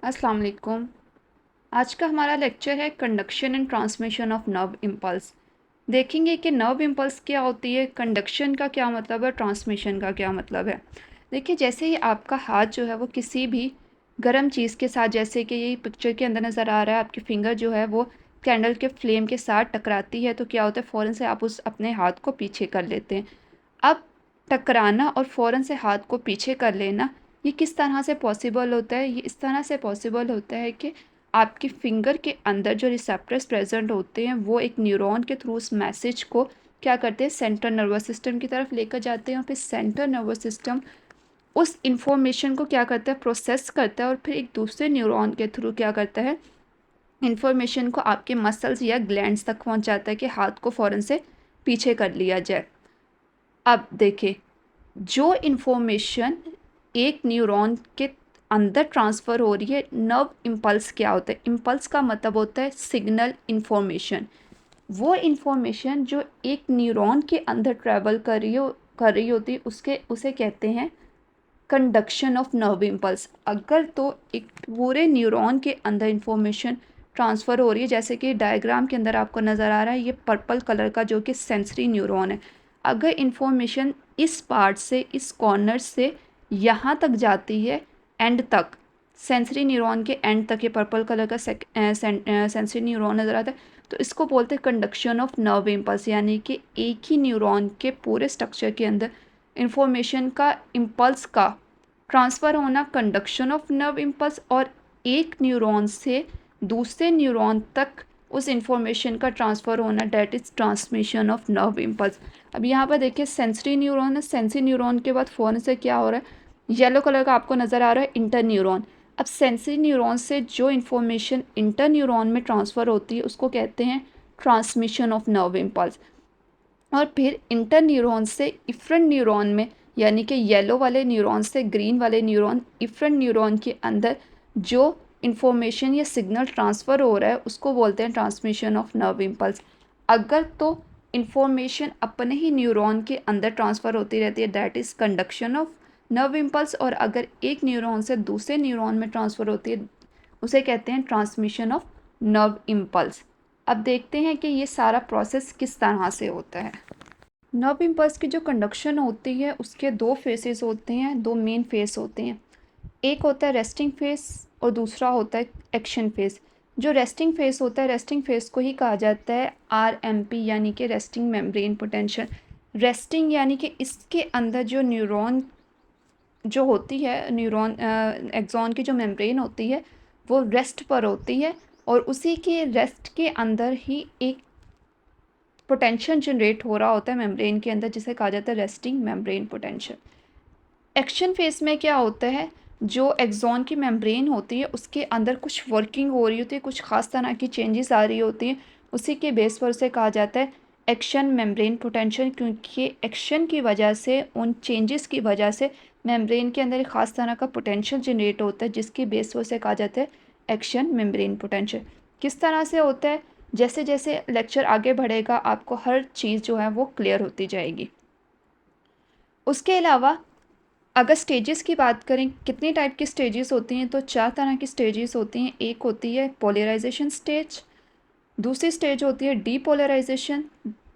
अस्सलाम वालेकुम। आज का हमारा लेक्चर है conduction and transmission of nerve impulse. देखेंगे कि नर्व इम्पल्स क्या होती है, कंडक्शन का क्या मतलब है, ट्रांसमिशन का क्या मतलब है। देखिए, जैसे ही आपका हाथ जो है वो किसी भी गर्म चीज़ के साथ, जैसे कि ये पिक्चर के अंदर नज़र आ रहा है, आपकी फिंगर जो है वो कैंडल के फ्लेम के साथ टकराती है, तो क्या होता है, फ़ौरन से आप उस अपने हाथ को पीछे कर लेते हैं। अब टकराना और फ़ौरन से हाथ को पीछे कर लेना, ये किस तरह से पॉसिबल होता है? ये इस तरह से पॉसिबल होता है कि आपकी फिंगर के अंदर जो रिसेप्टर्स प्रेजेंट होते हैं वो एक न्यूरॉन के थ्रू उस मैसेज को क्या करते हैं, सेंट्रल नर्वस सिस्टम की तरफ लेकर जाते हैं, और फिर सेंट्रल नर्वस सिस्टम उस इंफॉर्मेशन को क्या करता है, प्रोसेस करता है, और फिर एक दूसरे न्यूरॉन के थ्रू क्या करता है, इंफॉर्मेशन को आपके मसल्स या ग्लैंड्स तक पहुंचाता है कि हाथ को फ़ौरन से पीछे कर लिया जाए। अब देखें, जो इन्फॉर्मेशन एक न्यूरॉन के अंदर ट्रांसफ़र हो रही है, नर्व इम्पल्स क्या होता है? इम्पल्स का मतलब होता है सिग्नल इन्फॉर्मेशन। वो इन्फॉर्मेशन जो एक न्यूरॉन के अंदर ट्रैवल कर रही होती है, उसके उसे कहते हैं कंडक्शन ऑफ नर्व इम्पल्स। अगर तो एक पूरे न्यूरॉन के अंदर इंफॉर्मेशन ट्रांसफ़र हो रही है, जैसे कि डायग्राम के अंदर आपको नज़र आ रहा है, ये पर्पल कलर का जो कि सेंसरी न्यूरॉन है। अगर इंफॉर्मेशन इस पार्ट से, इस कॉर्नर से यहाँ तक जाती है, एंड तक, सेंसरी न्यूरॉन के एंड तक, ये पर्पल कलर का सेंसरी न्यूरॉन नज़र आता है, तो इसको बोलते हैं कंडक्शन ऑफ नर्व इम्पल्स। यानी कि एक ही न्यूरॉन के पूरे स्ट्रक्चर के अंदर इंफॉर्मेशन का, इम्पल्स का ट्रांसफ़र होना, कंडक्शन ऑफ नर्व इम्पल्स, और एक न्यूरॉन से दूसरे न्यूरॉन तक उस इंफॉर्मेशन का ट्रांसफ़र होना, that is transmission of nerve impulse. अब यहाँ पर देखिए, सेंसरी न्यूरॉन है, सेंसरी न्यूरॉन के बाद फ़ौरन से क्या हो रहा है, येलो कलर का आपको नज़र आ रहा है, इंटर न्यूरॉन। अब सेंसरी न्यूरॉन से जो इन्फॉर्मेशन इंटर न्यूरॉन में ट्रांसफ़र होती है उसको कहते हैं ट्रांसमिशन ऑफ नर्व इम्पल्स। और फिर इंटर न्यूरॉन से इफ्रंट न्यूरॉन में, यानी कि येलो वाले न्यूरॉन से ग्रीन वाले न्यूरॉन, इफ्रंट न्यूरॉन के अंदर जो इंफॉर्मेशन या सिग्नल ट्रांसफ़र हो रहा है उसको बोलते हैं ट्रांसमिशन ऑफ नर्व इम्पल्स। अगर तो इंफॉर्मेशन अपने ही न्यूरॉन के अंदर ट्रांसफ़र होती रहती है, that is conduction of nerve impulse. और अगर एक न्यूरॉन से दूसरे न्यूरॉन में ट्रांसफ़र होती है, उसे कहते हैं ट्रांसमिशन ऑफ नर्व इम्पल्स। अब देखते हैं कि ये सारा प्रोसेस किस तरह से होता है। नर्व इम्पल्स की जो कंडक्शन होती है उसके दो फेसेस होते हैं, दो मेन फेस होते हैं। एक होता है रेस्टिंग फेस और दूसरा होता है एक्शन फेस। जो रेस्टिंग फेस होता है, रेस्टिंग फेस को ही कहा जाता है आरएमपी, यानी कि रेस्टिंग मेम्ब्रेन पोटेंशियल। रेस्टिंग यानी कि इसके अंदर जो न्यूरॉन जो होती है, न्यूरॉन एक्सॉन की जो मेम्ब्रेन होती है वो रेस्ट पर होती है, और उसी के रेस्ट के अंदर ही एक पोटेंशियल जनरेट हो रहा होता है मेम्ब्रेन के अंदर, जिसे कहा जाता है resting membrane potential. Action face में क्या होता है, जो एक्सॉन की मेम्ब्रेन होती है उसके अंदर कुछ वर्किंग हो रही होती है, कुछ ख़ास तरह की चेंजेस आ रही होती हैं, उसी के बेस पर उसे कहा जाता है एक्शन मेम्ब्रेन पोटेंशियल, क्योंकि एक्शन की वजह से, उन चेंजेस की वजह से मेम्ब्रेन के अंदर एक ख़ास तरह का पोटेंशियल जनरेट होता है, जिसकी बेस पर उसे कहा जाता है एक्शन मेम्ब्रेन पोटेंशियल। किस तरह से होता है, जैसे जैसे लेक्चर आगे बढ़ेगा आपको हर चीज़ जो है वो क्लियर होती जाएगी। उसके अलावा अगर स्टेजेस की बात करें, कितने टाइप की स्टेजेस होती हैं, तो 4 तरह की स्टेजेस होती हैं। एक होती है पोलराइजेशन स्टेज, दूसरी स्टेज होती है डीपोलराइजेशन,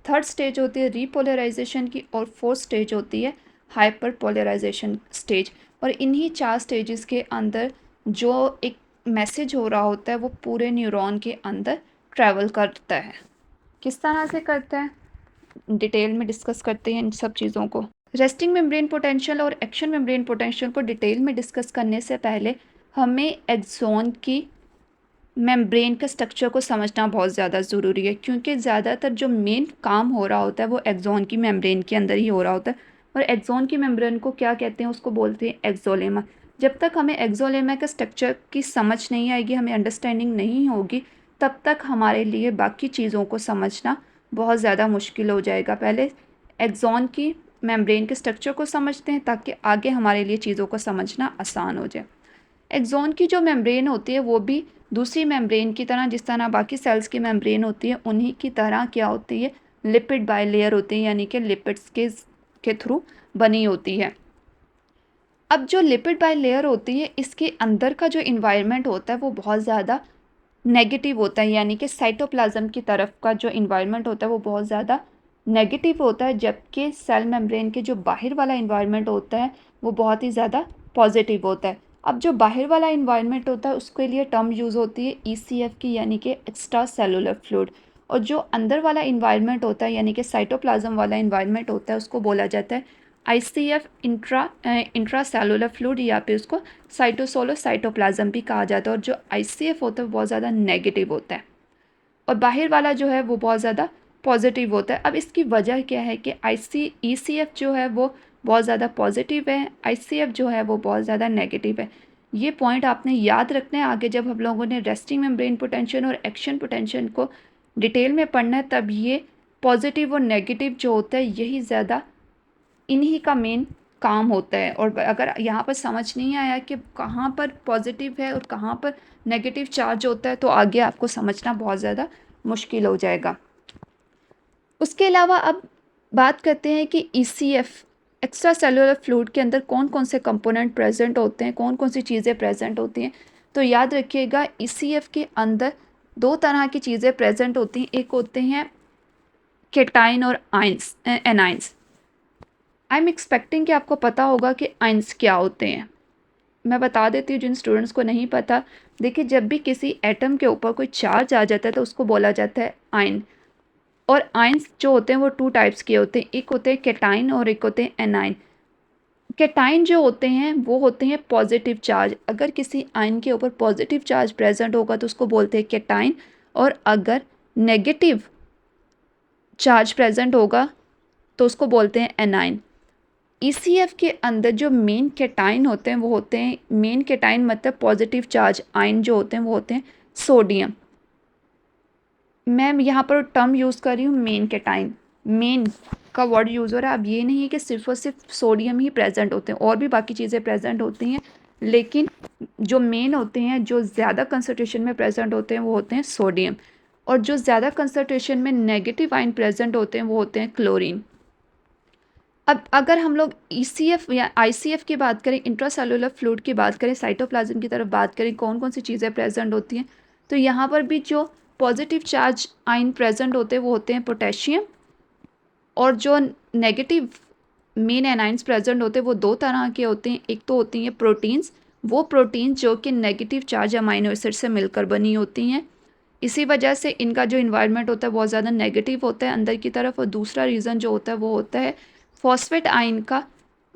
थर्ड स्टेज होती है रीपोलराइजेशन की, और फोर्थ स्टेज होती है हाइपर पोलराइजेशन स्टेज। और इन्हीं 4 स्टेजेस के अंदर जो एक मैसेज हो रहा होता है वो पूरे न्यूरॉन के अंदर ट्रैवल करता है। किस तरह से करता है, डिटेल में डिस्कस करते हैं इन सब चीज़ों को। रेस्टिंग मेम्ब्रेन पोटेंशियल और एक्शन मेम्ब्रेन पोटेंशियल को डिटेल में डिस्कस करने से पहले हमें एक्सॉन की मेम्ब्रेन के स्ट्रक्चर को समझना बहुत ज़्यादा ज़रूरी है, क्योंकि ज़्यादातर जो मेन काम हो रहा होता है वो एक्सॉन की मेम्ब्रेन के अंदर ही हो रहा होता है। और एक्सॉन की मेम्ब्रेन को क्या कहते हैं, उसको बोलते हैं एक्सोलेमा। जब तक हमें एक्सोलेमा के स्ट्रक्चर की समझ नहीं आएगी, हमें अंडरस्टैंडिंग नहीं होगी, तब तक हमारे लिए बाकी चीज़ों को समझना बहुत ज़्यादा मुश्किल हो जाएगा। पहले एक्सॉन की मेम्ब्रेन के स्ट्रक्चर को समझते हैं ताकि आगे हमारे लिए चीज़ों को समझना आसान हो जाए। एक्सॉन की जो मेम्ब्रेन होती है वो भी दूसरी मेम्ब्रेन की तरह, जिस तरह बाकी सेल्स की मेम्ब्रेन होती है उन्हीं की तरह क्या होती है, लिपिड बाइलेयर होती है, यानी कि लिपिड्स के थ्रू बनी होती है। अब जो लिपिड बाइलेयर होती है, इसके अंदर का जो इन्वायरमेंट होता है वो बहुत ज़्यादा नेगेटिव होता है, यानी कि साइटोप्लाज्म की तरफ का जो इन्वायरमेंट होता है वो बहुत ज़्यादा नेगेटिव होता है, जबकि सेल मेम्ब्रेन के जो बाहर वाला इन्वायरमेंट होता है वो बहुत ही ज़्यादा पॉजिटिव होता है। अब जो बाहर वाला इन्वायरमेंट होता है उसके लिए टर्म यूज़ होती है ECF की, यानी कि एक्स्ट्रा सेलुलर फ्लूइड, और जो अंदर वाला इन्वायरमेंट होता है यानी कि साइटोप्लाज्म वाला इन्वायरमेंट होता है उसको बोला जाता है ICF इंट्रा सेलुलर फ्लूइड, या फिर उसको साइटोसोलो साइटोप्लाज्म भी कहा जाता है। और जो ICF होता है वो बहुत ज़्यादा नेगेटिव होता है और बाहर वाला जो है वो बहुत ज़्यादा पॉजिटिव होता है। अब इसकी वजह क्या है कि ECF जो है वो बहुत ज़्यादा पॉजिटिव है, ICF जो है वो बहुत ज़्यादा नेगेटिव है। ये पॉइंट आपने याद रखना है आगे जब हम लोगों ने रेस्टिंग मेम्ब्रेन पोटेंशियल और एक्शन पोटेंशियल को डिटेल में पढ़ना है, तब ये पॉजिटिव और नेगेटिव जो होता है यही ज़्यादा इन्हीं का मेन काम होता है। और अगर यहाँ पर समझ नहीं आया कि कहाँ पर पॉजिटिव है और कहाँ पर नेगेटिव चार्ज होता है तो आगे आपको समझना बहुत ज़्यादा मुश्किल हो जाएगा। उसके अलावा अब बात करते हैं कि ECF एक्स्ट्रा सेलुलर फ्लूइड के अंदर कौन कौन से कंपोनेंट प्रेजेंट होते हैं, कौन कौन सी चीज़ें प्रेजेंट होती हैं। तो याद रखिएगा ECF के अंदर दो तरह की चीज़ें प्रेजेंट होती हैं, एक होते हैं केटाइन और ions anions. I am expecting कि आपको पता होगा कि आइंस क्या होते हैं। मैं बता देती हूँ जिन स्टूडेंट्स को नहीं पता। देखिए, जब भी किसी एटम के ऊपर कोई चार्ज आ जाता है तो उसको बोला जाता है आयन। और आयन्स जो होते हैं वो टू टाइप्स के होते हैं, एक होते हैं केटाइन और एक होते हैं एनाइन। केटाइन जो होते हैं वो होते हैं पॉजिटिव चार्ज। अगर किसी आयन के ऊपर पॉजिटिव चार्ज प्रेजेंट होगा तो उसको बोलते हैं केटाइन, और अगर नेगेटिव चार्ज प्रेजेंट होगा तो उसको बोलते हैं एनाइन। ECF के अंदर जो मेन केटाइन होते हैं वो होते हैं, मेन केटाइन मतलब पॉजिटिव चार्ज आयन जो होते हैं वो होते हैं सोडियम। मैं यहाँ पर टर्म यूज़ कर रही हूँ मेन केटाइन, मेन का वर्ड यूज़ हो रहा है। अब ये नहीं है कि सिर्फ और सिर्फ सोडियम ही प्रेजेंट होते हैं, और भी बाकी चीज़ें प्रेजेंट होती हैं, लेकिन जो मेन होते हैं, जो ज़्यादा कंसनट्रेशन में प्रेजेंट होते हैं वो होते हैं सोडियम, और जो ज़्यादा कंसनट्रेशन में नेगेटिव आयन प्रेजेंट होते हैं वो होते हैं क्लोरीन। अब अगर हम लोग ECF या ICF की बात करें, इंट्रासेलुलर फ्लूइड की बात करें, साइटोप्लाज्म की तरफ बात करें, कौन कौन सी चीज़ें प्रेजेंट होती हैं, तो यहाँ पर भी जो पॉजिटिव चार्ज आयन प्रेजेंट होते हैं वो होते हैं पोटेशियम, और जो नेगेटिव मेन एनाइंस प्रेजेंट होते हैं वो दो तरह के होते हैं। एक तो होती हैं प्रोटीन्स, वो प्रोटीन्स जो कि नेगेटिव चार्ज अमाइनो एसिड से मिलकर बनी होती हैं, इसी वजह से इनका जो इन्वायरमेंट होता है बहुत ज़्यादा नेगेटिव होता है अंदर की तरफ। और दूसरा रीज़न जो होता है वो होता है फॉस्फेट आयन का,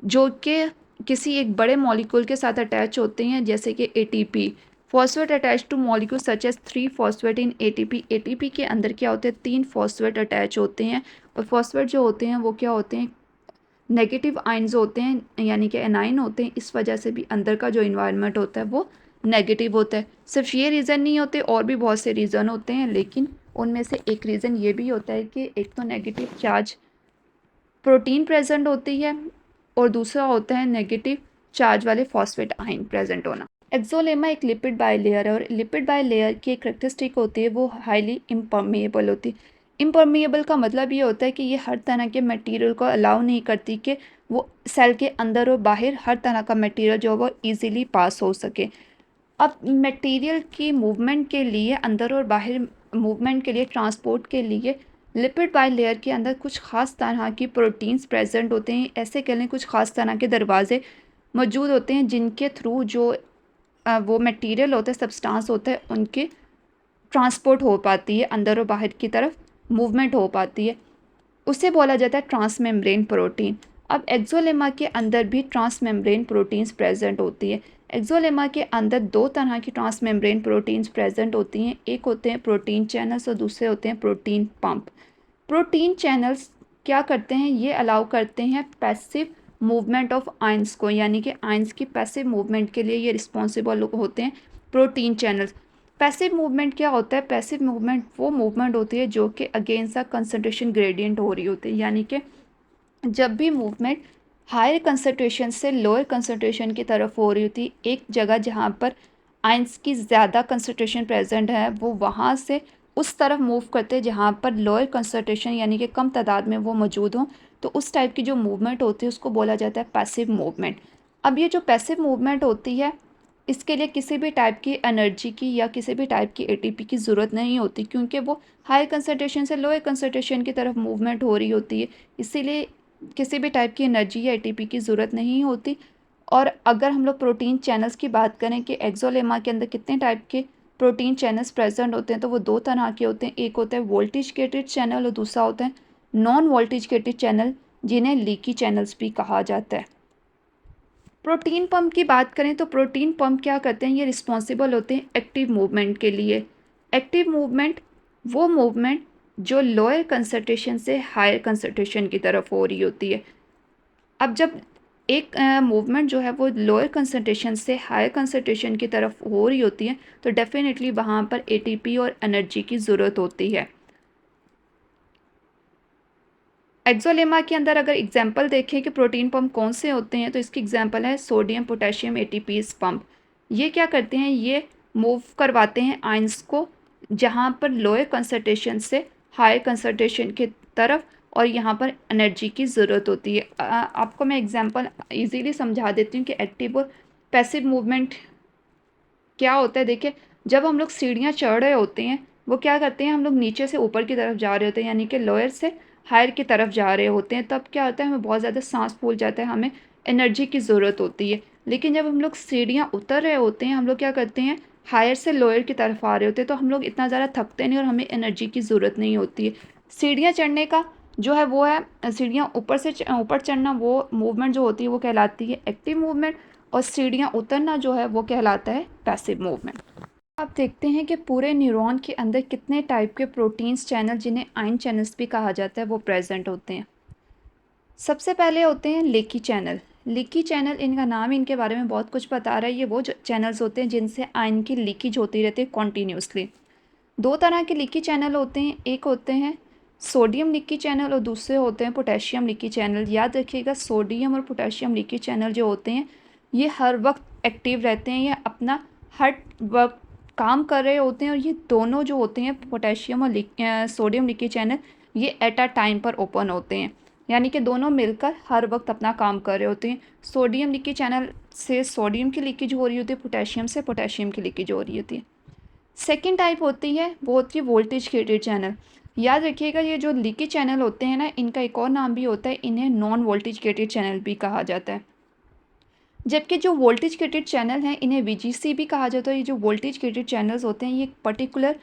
जो कि किसी एक बड़े मॉलिक्यूल के साथ अटैच होते हैं, जैसे कि ATP। Phosphate attach to molecule such as 3 phosphate in ATP। ATP के अंदर क्या होते हैं, 3 फॉस्फेट अटैच होते हैं, और फॉस्फेट जो होते हैं वो क्या होते हैं, नेगेटिव आयन्स होते हैं, यानी कि एनाइन होते हैं। इस वजह से भी अंदर का जो इन्वायरमेंट होता है वो नेगेटिव होता है। सिर्फ ये रीज़न नहीं होते, और भी बहुत से रीज़न होते हैं, लेकिन उनमें से एक रीज़न ये भी होता है कि एक तो नेगेटिव चार्ज प्रोटीन प्रेजेंट होती है, और दूसरा होता है नेगेटिव चार्ज वाले फॉस्फेट आयन प्रेजेंट होना। एक्सोलेमा एक लिपिड बाइलेयर है, और लिपिड बाइलेयर की एक करेक्टरिस्टिक होती है वो हाईली इम्परमेएबल होती है। इम्परमेएबल का मतलब ये होता है कि ये हर तरह के मटेरियल को अलाउ नहीं करती कि वो सेल के अंदर और बाहर हर तरह का मटेरियल जो है वो ईजिली पास हो सके। अब मटेरियल की मूवमेंट के लिए, अंदर और बाहर मूवमेंट के लिए, ट्रांसपोर्ट के लिए लिपिड बाइलेयर के अंदर कुछ ख़ास तरह की प्रोटीन्स प्रेजेंट होते हैं। ऐसे कह लें कुछ ख़ास तरह के दरवाजे मौजूद होते हैं जिनके थ्रू जो वो मटेरियल होता है, सब्सटेंस होता है, उनके ट्रांसपोर्ट हो पाती है, अंदर और बाहर की तरफ मूवमेंट हो पाती है। उसे बोला जाता है ट्रांसमेम्ब्रेन प्रोटीन। अब एक्सोलेमा के अंदर भी ट्रांसमेम्ब्रेन प्रोटीन्स प्रेजेंट होती है। एक्सोलेमा के अंदर दो तरह की ट्रांसमेम्ब्रेन प्रोटीन्स प्रेजेंट होती हैं, एक होते हैं प्रोटीन चैनल्स और दूसरे होते हैं प्रोटीन पंप। प्रोटीन चैनल्स क्या करते हैं, ये अलाउ करते हैं पैसिव मूवमेंट ऑफ आयंस को, यानी कि आयंस की पैसिव मूवमेंट के लिए ये रिस्पॉन्सिबल होते हैं प्रोटीन चैनल्स। पैसिव मूवमेंट क्या होता है, पैसिव मूवमेंट वो मूवमेंट होती है जो कि अगेंस्ट द कंसंट्रेशन ग्रेडियंट हो रही होती है, यानी कि जब भी मूवमेंट हायर कंसंट्रेशन से लोअर कंसंट्रेशन की तरफ हो रही होती, एक जगह जहाँ पर आयंस की ज़्यादा कंसंट्रेशन प्रेजेंट है वो वहाँ से उस तरफ मूव करते हैं जहाँ पर लोअर कंसंट्रेशन यानी कि कम तादाद में वो मौजूद हों, तो उस टाइप की जो मूवमेंट होती है उसको बोला जाता है पैसिव मूवमेंट। अब ये जो पैसिव मूवमेंट होती है, इसके लिए किसी भी टाइप की एनर्जी की या किसी भी टाइप की एटीपी की ज़रूरत नहीं होती, क्योंकि वो हाई कंसंट्रेशन से लोअर कंसंट्रेशन की तरफ मूवमेंट हो रही होती है। इसीलिए किसी भी टाइप की एनर्जी या एटीपी की ज़रूरत नहीं होती। और अगर हम लोग प्रोटीन चैनल्स की बात करें कि एक्सोलेमा के अंदर कितने टाइप के प्रोटीन चैनल्स प्रेजेंट होते हैं, तो वो दो तरह के होते हैं। एक होता है वोल्टेज गेटेड चैनल और दूसरा होता है नॉन वोल्टेज गेटेड चैनल, जिन्हें लीकी चैनल्स भी कहा जाता है। प्रोटीन पंप की बात करें तो प्रोटीन पंप क्या करते हैं, ये रिस्पॉन्सिबल होते हैं एक्टिव मूवमेंट के लिए। एक्टिव मूवमेंट वो मूवमेंट जो लोअर कंसंट्रेशन से हायर कंसंट्रेशन की तरफ हो रही होती है। अब जब एक मूवमेंट जो है वो लोअर कंसंट्रेशन से हायर कंसंट्रेशन की तरफ हो रही होती है, तो डेफिनेटली वहाँ पर एटीपी और एनर्जी की ज़रूरत होती है। एक्सोलेमा के अंदर अगर एग्जांपल देखें कि प्रोटीन पंप कौन से होते हैं, तो इसकी एग्जांपल है सोडियम पोटेशियम एटीपीज पंप। ये क्या करते हैं, ये मूव करवाते हैं आयंस को जहाँ पर लोअर कंसंट्रेशन से हाई कंसंट्रेशन की तरफ, और यहाँ पर एनर्जी की ज़रूरत होती है। आपको मैं एग्जांपल इजीली समझा देती हूँ कि एक्टिव और पैसिव मूवमेंट क्या होता है। देखिए, जब हम लोग सीढ़ियाँ चढ़ रहे होते हैं, वो क्या करते हैं, हम लोग नीचे से ऊपर की तरफ जा रहे होते हैं, यानी कि लोअर से हायर की तरफ जा रहे होते हैं। तब क्या होता है, हमें बहुत ज़्यादा सांस फूल जाता है, हमें एनर्जी की ज़रूरत होती है। लेकिन जब हम लोग सीढ़ियाँ उतर रहे होते हैं, हम लोग क्या करते हैं, हायर से लोअर की तरफ आ रहे होते हैं, तो हम लोग इतना ज़्यादा थकते नहीं और हमें एनर्जी की ज़रूरत नहीं होती है। सीढ़ियाँ चढ़ने का जो है वो है, सीढ़ियाँ ऊपर से ऊपर चढ़ना, वो मूवमेंट जो होती है वो कहलाती है एक्टिव मूवमेंट, और सीढ़ियाँ उतरना जो है वो कहलाता है पैसिव मूवमेंट। आप देखते हैं कि पूरे न्यूरॉन के अंदर कितने टाइप के प्रोटीन्स चैनल, जिन्हें आयन चैनल्स भी कहा जाता है, वो प्रेजेंट होते हैं। सबसे पहले होते हैं लेकी चैनल। लीकी चैनल, इनका नाम ही इनके बारे में बहुत कुछ बता रहा है। ये वो चैनल्स होते हैं जिनसे आयन की लीकेज होती रहती है कॉन्टीन्यूसली। दो तरह के लीकी चैनल होते हैं, एक होते हैं सोडियम लीकी चैनल और दूसरे होते हैं पोटेशियम लीकी चैनल। याद रखिएगा, सोडियम और पोटेशियम लीकी चैनल जो होते हैं, ये हर वक्त एक्टिव रहते हैं, ये अपना हर वक्त काम कर रहे होते हैं। और ये दोनों जो होते हैं, पोटेशियम और सोडियम लीकी चैनल, ये एट अ टाइम पर ओपन होते हैं, यानी कि दोनों मिलकर हर वक्त अपना काम कर रहे होते हैं। सोडियम लीकी चैनल से सोडियम की लीकेज हो रही होती है, पोटेशियम से पोटेशियम की लीकेज हो रही होती है। सेकेंड टाइप होती है वो होती है वोल्टेज गेटेड चैनल। याद रखिएगा, ये जो लीकी चैनल होते हैं ना, इनका एक और नाम भी होता है, इन्हें नॉन वोल्टेज गेटेड चैनल भी कहा जाता है। जबकि जो वोल्टेज गेटेड चैनल हैं, इन्हें वीजीसी भी कहा जाता है। ये जो वोल्टेज गेटेड चैनल्स होते हैं, ये पर्टिकुलर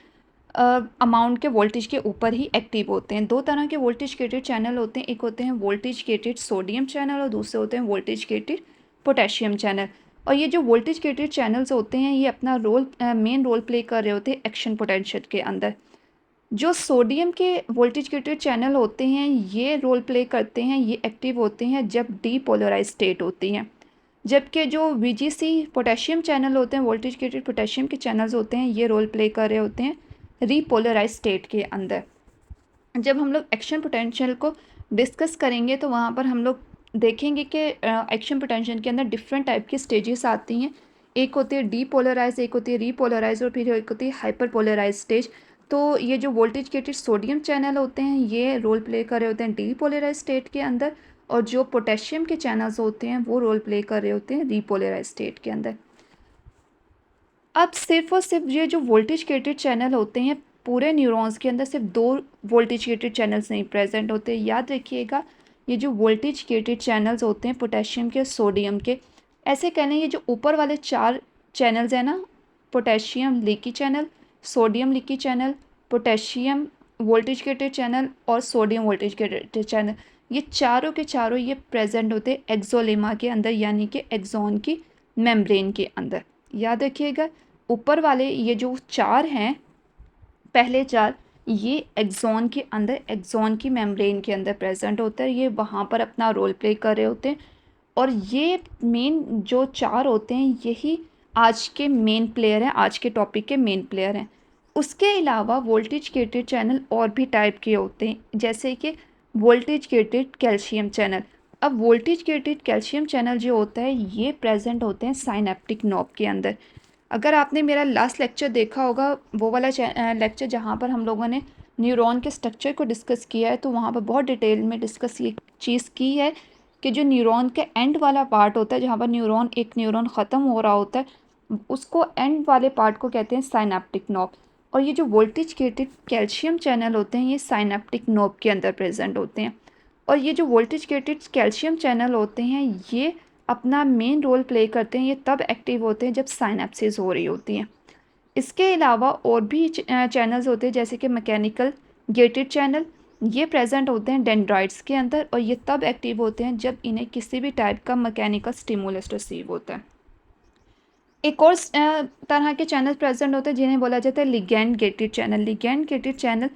अमाउंट के वोल्टेज के ऊपर ही एक्टिव होते हैं। दो तरह के वोल्टेज गेटेड चैनल होते हैं, एक होते हैं वोल्टेज गेटेड सोडियम चैनल और दूसरे होते हैं वोल्टेज गेटेड पोटेशियम चैनल। और ये जो वोल्टेज गेटेड चैनल्स होते हैं, ये अपना मेन रोल प्ले कर रहे होते हैं एक्शन पोटेंशियल के अंदर। जो सोडियम के वोल्टेज गेटेड चैनल होते हैं, ये रोल प्ले करते हैं, ये एक्टिव होते हैं जब डीपोलराइज स्टेट होती हैं। जबकि जो वीजीसी पोटेशियम चैनल होते हैं, वोल्टेज गेटेड पोटेशियम के चैनल्स होते हैं, ये रोल प्ले कर रहे होते हैं रीपोलराइज स्टेट के अंदर। जब हम लोग एक्शन पोटेंशियल को डिस्कस करेंगे, तो वहाँ पर हम लोग देखेंगे कि एक्शन पोटेंशियल के अंदर डिफरेंट टाइप की स्टेजेस आती हैं। एक होती है डीपोलराइज, एक होती है रीपोलराइज, और फिर एक होती है हाइपरपोलराइज स्टेज। तो ये जो वोल्टेज गेटेड सोडियम चैनल होते हैं, ये रोल प्ले कर रहे होते हैं डीपोलराइज स्टेट के अंदर, और जो पोटेशियम के चैनल्स होते हैं, वो रोल प्ले कर रहे होते हैं रीपोलराइज स्टेट के अंदर। अब सिर्फ और सिर्फ ये जो वोल्टेज गेटेड चैनल होते हैं, पूरे न्यूरॉन्स के अंदर सिर्फ दो वोल्टेज गेटेड चैनल्स नहीं प्रेजेंट होते। याद रखिएगा, ये जो वोल्टेज गेटेड चैनल्स होते हैं पोटेशियम के, सोडियम के, ऐसे कह लें, ये जो ऊपर वाले चार चैनल्स हैं ना, potassium leaky channel, sodium leaky channel, potassium voltage gated channel और सोडियम वोल्टेज गेटेड चैनल, ये चारों के चारों ये प्रेजेंट होते हैं एक्सोलेमा के अंदर, यानी कि एक्सॉन की मेम्ब्रेन के अंदर। याद रखिएगा, ऊपर वाले ये जो चार हैं, पहले चार, ये एक्सॉन के अंदर, एक्सॉन की मेम्ब्रेन के अंदर प्रेजेंट होता है, ये वहाँ पर अपना रोल प्ले कर रहे होते हैं। और ये मेन जो चार होते हैं, यही आज के मेन प्लेयर हैं, आज के टॉपिक के मेन प्लेयर हैं। उसके अलावा वोल्टेज गेटेड चैनल और भी टाइप के होते हैं, जैसे कि वोल्टेज गेटेड कैल्शियम चैनल। अब वोल्टेज गेटेड कैल्शियम चैनल जो होता है, ये प्रेजेंट होते हैं साइनेप्टिक नॉब के अंदर। अगर आपने मेरा लास्ट लेक्चर देखा होगा, वो वाला लेक्चर जहाँ पर हम लोगों ने न्यूरॉन के स्ट्रक्चर को डिस्कस किया है, तो वहाँ पर बहुत डिटेल में डिस्कस ये चीज़ की है कि जो न्यूरॉन के एंड वाला पार्ट होता है, जहाँ पर एक न्यूरॉन ख़त्म हो रहा होता है, उसको एंड वाले पार्ट को कहते हैं साइनेप्टिक नोब। और ये जो वोल्टेज गेटेड कैल्शियम चैनल होते हैं, ये साइनेप्टिक नोब के अंदर प्रेजेंट होते हैं। और ये जो वोल्टेज गेटेड कैल्शियम चैनल होते हैं, ये अपना मेन रोल प्ले करते हैं। ये तब एक्टिव होते हैं जब साइनेप्सिस हो रही होती हैं। इसके अलावा और भी चैनल्स होते हैं, जैसे कि मैकेनिकल गेटेड चैनल, ये प्रेजेंट होते हैं डेंड्राइट्स के अंदर, और ये तब एक्टिव होते हैं जब इन्हें किसी भी टाइप का मैकेनिकल स्टिमुलस रिसीव होता है। एक और तरह के चैनल प्रेजेंट होते हैं जिन्हें बोला जाता है ligand gated channel. Ligand gated channel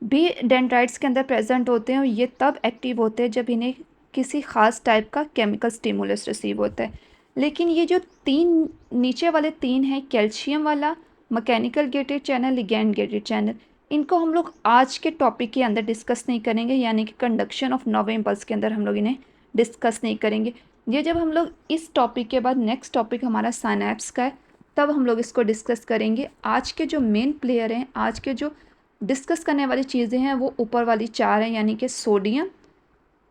भी डेंड्राइट्स के अंदर प्रेजेंट होते हैं, और ये तब एक्टिव होते हैं जब इन्हें किसी ख़ास टाइप का केमिकल स्टिमुलस रिसीव होता है। लेकिन ये जो तीन नीचे वाले तीन हैं, कैल्शियम वाला, mechanical gated channel, ligand gated channel, इनको हम लोग आज के टॉपिक के अंदर डिस्कस नहीं करेंगे, यानी कि कंडक्शन ऑफ नर्व इम्पल्स के अंदर हम लोग इन्हें डिस्कस नहीं करेंगे। ये जब हम लोग इस टॉपिक के बाद नेक्स्ट टॉपिक हमारा साइनैप्स का है, तब हम लोग इसको डिस्कस करेंगे। आज के जो मेन प्लेयर हैं, आज के जो डिस्कस करने वाली चीज़ें हैं, वो ऊपर वाली चार हैं, यानी कि sodium,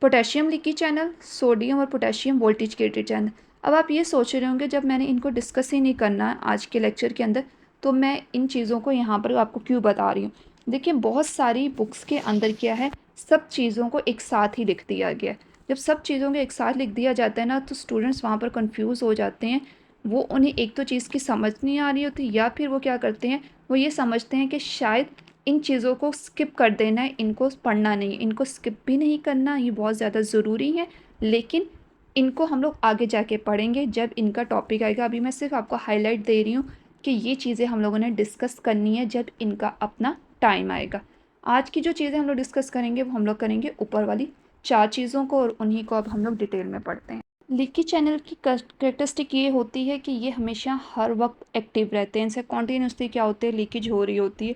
potassium leaky channel, sodium और पोटेशियम वोल्टेज गेटेड चैनल। अब आप ये सोच रहे होंगे, जब मैंने इनको डिस्कस ही नहीं करना है आज के लेक्चर के अंदर, तो मैं इन चीज़ों को यहाँ पर आपको क्यों बता रही हूँ। देखिए, बहुत सारी बुक्स के अंदर क्या है, सब चीज़ों को एक साथ ही लिख दिया गया है। जब सब चीज़ों को एक साथ लिख दिया जाता है ना, तो स्टूडेंट्स वहाँ पर कन्फ्यूज़ हो जाते हैं। वो उन्हें एक तो चीज़ की समझ नहीं आ रही होती, या फिर वो क्या करते हैं, वो ये समझते हैं कि शायद इन चीज़ों को स्किप कर देना है, इनको पढ़ना नहीं, इनको स्किप भी नहीं करना, ये बहुत ज़्यादा ज़रूरी है, लेकिन इनको हम लोग आगे जाके पढ़ेंगे जब इनका टॉपिक आएगा। अभी मैं सिर्फ आपको हाईलाइट दे रही हूँ कि ये चीज़ें हम लोगों ने डिस्कस करनी है जब इनका अपना टाइम आएगा। आज की जो चीज़ें हम लोग डिस्कस करेंगे, वो हम लोग करेंगे ऊपर वाली चार चीज़ों को, और उन्हीं को अब हम लोग डिटेल में पढ़ते हैं। लीकी चैनल की करेक्टरिस्टिक ये होती है कि ये हमेशा हर वक्त एक्टिव रहते हैं, इनसे कॉन्टीन्यूसली क्या होते हैं, लीकेज हो रही होती है।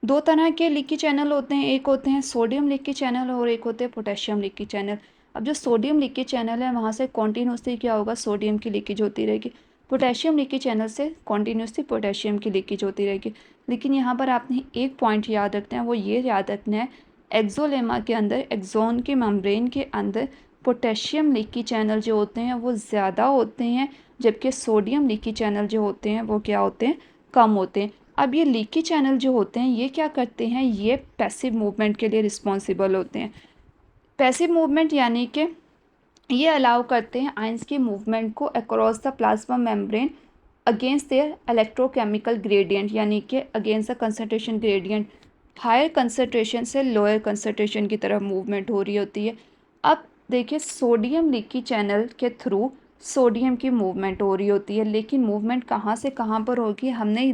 दो तरह के लीकी चैनल होते हैं, एक होते हैं सोडियम लीकी चैनल और एक होते हैं पोटेशियम लीकी चैनल। अब जो सोडियम लीकी चैनल है, वहाँ से कॉन्टीन्यूसली क्या होगा, सोडियम की लीकेज होती रहेगी। पोटेशियम लीकी चैनल से कॉन्टीन्यूसली पोटेशियम की लीकेज होती रहेगी। लेकिन यहाँ पर आपने एक पॉइंट याद रखना है, वो ये याद रखना है, एक्सोलेमा के अंदर, एक्सोन के मेम्ब्रेन के अंदर पोटेशियम लीकी चैनल जो होते हैं वो ज़्यादा होते हैं, जबकि सोडियम लीकी चैनल जो होते हैं वो क्या होते हैं, कम होते हैं। अब ये लीकी चैनल जो होते हैं, ये क्या करते हैं, ये पैसिव मूवमेंट के लिए रिस्पॉन्सिबल होते हैं। पैसिव मूवमेंट यानी कि ये अलाउ करते हैं आयंस की मूवमेंट को across the plasma membrane against their electrochemical gradient, यानी कि against the concentration gradient, higher concentration से लोअर कंसनट्रेशन की तरफ मूवमेंट हो रही होती है। अब देखिए, सोडियम लीकी चैनल के थ्रू सोडियम की मूवमेंट हो रही होती है, लेकिन मूवमेंट कहाँ से कहाँ पर होगी, हमने